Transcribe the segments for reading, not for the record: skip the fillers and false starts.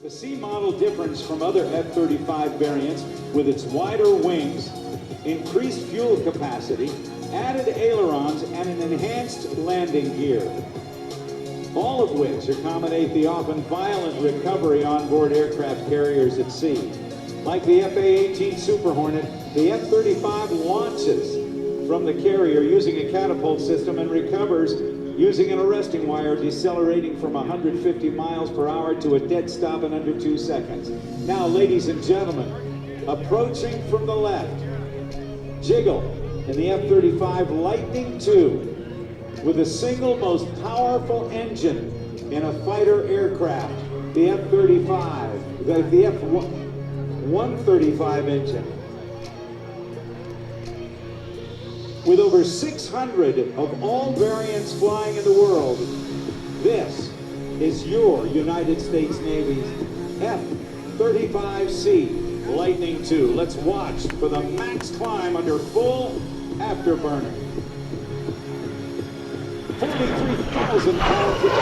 The C model differs from other F-35 variants with its wider wings, increased fuel capacity, added ailerons, and an enhanced landing gear, all of which accommodate the often violent recovery on-board aircraft carriers at sea. Like the FA-18 Super Hornet, the F-35 launches from the carrier using a catapult system and recovers using an arresting wire, decelerating from 150 miles per hour to a dead stop in under 2 seconds. Now, ladies and gentlemen, approaching from the left, Jiggle in the F-35 Lightning II with the single most powerful engine in a fighter aircraft, the F-35, the F-125 engine. With over 600 of all variants flying in the world, this is your United States Navy's F-35C Lightning II. Let's watch for the max climb under full afterburner. 43,000 pounds of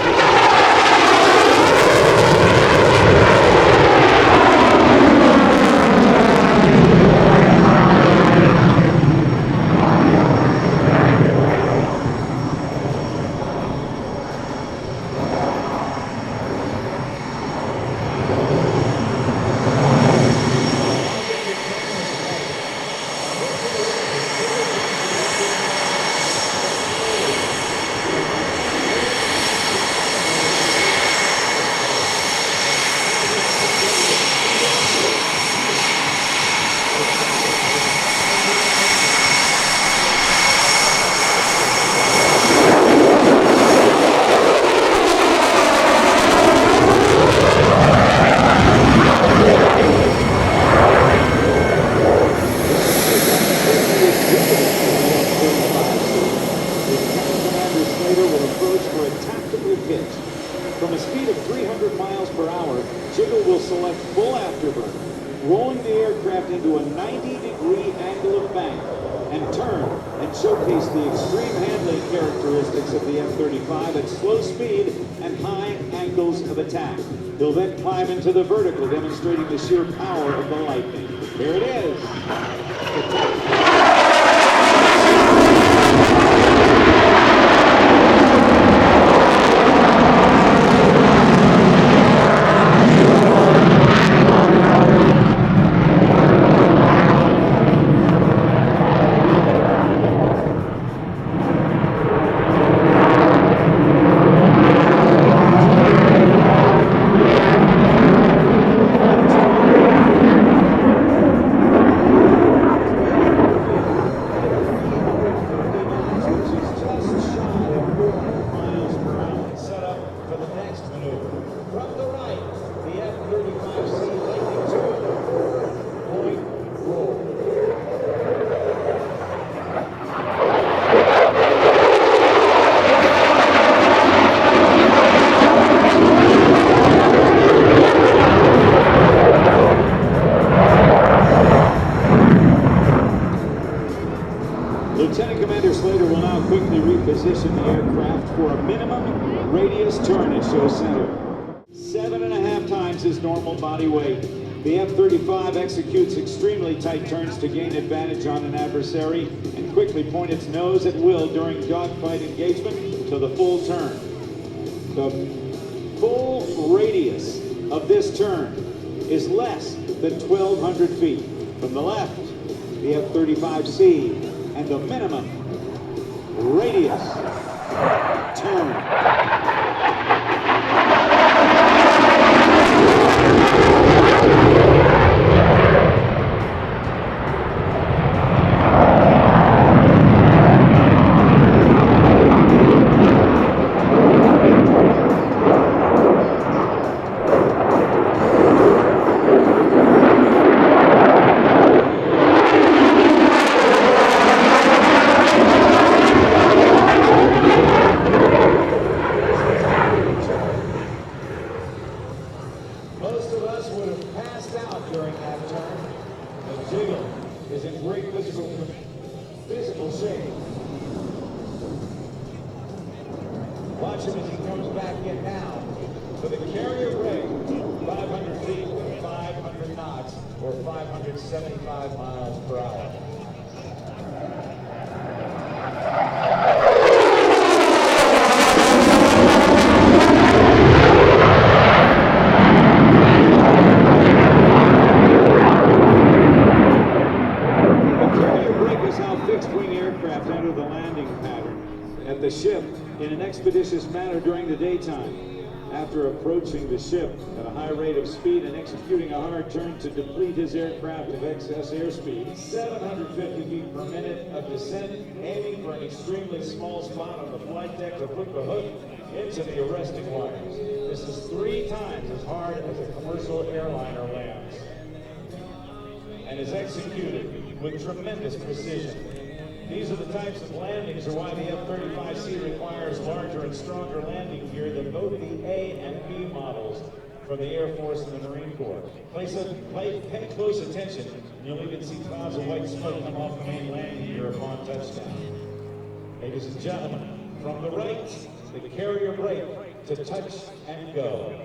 From a speed of 300 miles per hour, Jiggle will select full afterburner, rolling the aircraft into a 90-degree angle of bank, and turn and showcase the extreme handling characteristics of the F-35 at slow speed and high angles of attack. He'll then climb into the vertical, demonstrating the sheer power of the Lightning. Here it is. Lieutenant Commander Slater will now quickly reposition the aircraft for a minimum radius turn at show center. 7.5 times his normal body weight. The F-35 executes extremely tight turns to gain advantage on an adversary and quickly point its nose at will during dogfight engagement to the full turn. The full radius of this turn is less than 1,200 feet. From the left, the F-35C and the minimum radius turn. Most of us would have passed out during that turn. The Jiggle is in great physical shape. Watch him as he comes back in now. For the carrier rig, 500 75 miles per hour. At the ship in an expeditious manner during the daytime. After approaching the ship at a high rate of speed and executing a hard turn to deplete his aircraft of excess airspeed, 750 feet per minute of descent, aiming for an extremely small spot on the flight deck to put the hook into the arresting wires. This is 3 times as hard as a commercial airliner lands, and is executed with tremendous precision. These are the types of landings, or why the F-35C requires larger and stronger landing gear than both the A and B models from the Air Force and the Marine Corps. Pay close attention, and you'll even see clouds of white smoke come off the main landing gear upon touchdown. Ladies and gentlemen, from the right, the carrier brake to touch and go.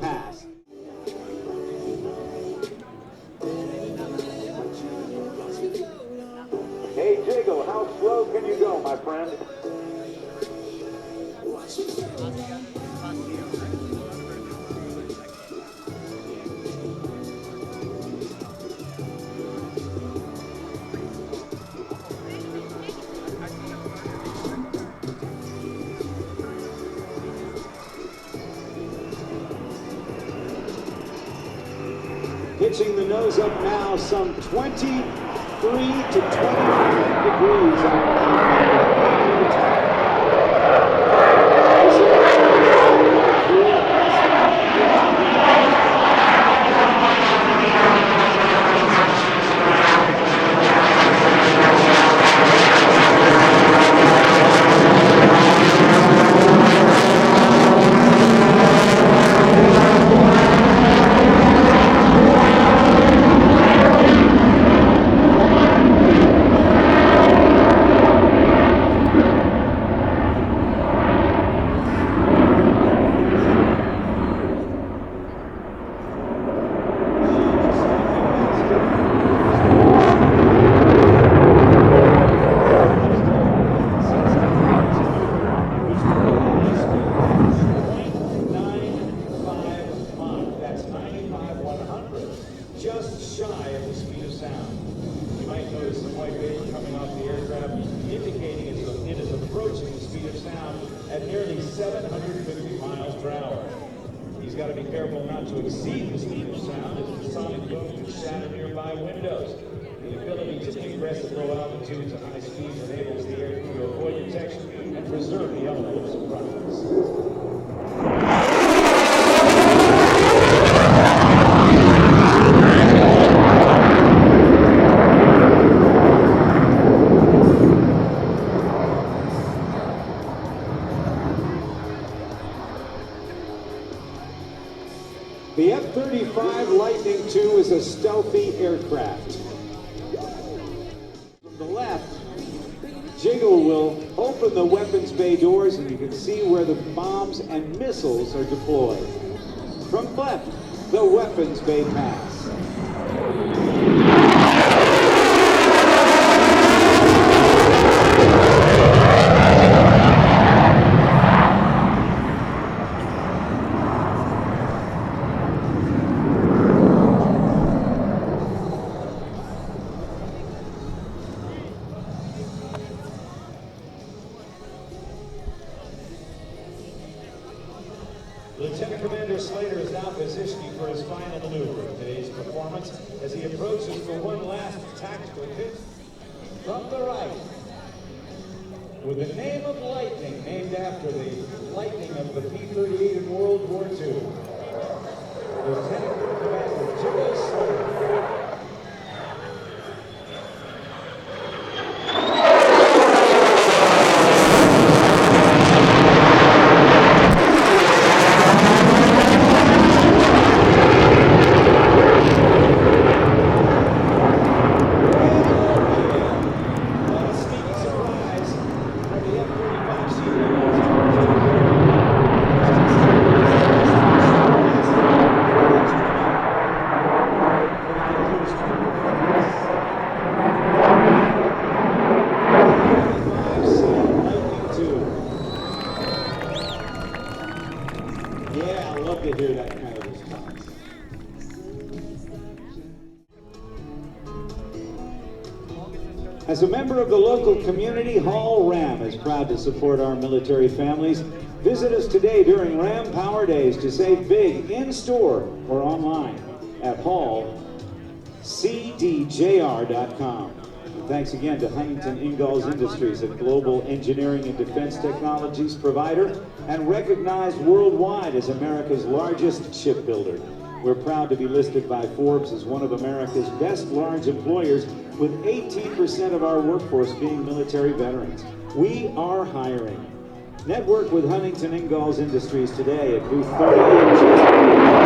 Pass. Hey Jiggle, how slow can you go, my friend? Pitching the nose up now, some 23 to 25 degrees just shy of the speed of sound. You might notice some white vapor coming off the aircraft, indicating it is approaching the speed of sound at nearly 750 miles per hour. He's got to be careful not to exceed the speed of sound as the sonic boom can shatter nearby windows. The ability to ingress at low altitudes and high speeds enables the air to avoid detection and preserve the element of surprise. The F-35 Lightning II is a stealthy aircraft. From the left, Jiggle will open the weapons bay doors and you can see where the bombs and missiles are deployed. From left, the weapons bay pass. Lieutenant Commander Slater is now positioning for his final maneuver of today's performance as he approaches for one last tactical hit from the right. With the name of Lightning, named after the Lightning of the P-38 in World War II. Lieutenant Commander Jimmy Slade. Yeah, I love to hear that kind of response. As a member of the local community, Hall Ram is proud to support our military families. Visit us today during Ram Power Days to save big in-store or online at hallcdjr.com. Thanks again to Huntington Ingalls Industries, a global engineering and defense technologies provider and recognized worldwide as America's largest shipbuilder. We're proud to be listed by Forbes as one of America's best large employers, with 18% of our workforce being military veterans. We are hiring. Network with Huntington Ingalls Industries today at booth 38.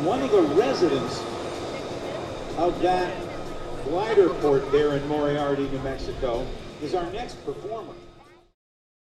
And one of the residents of that glider port there in Moriarty, New Mexico, is our next performer.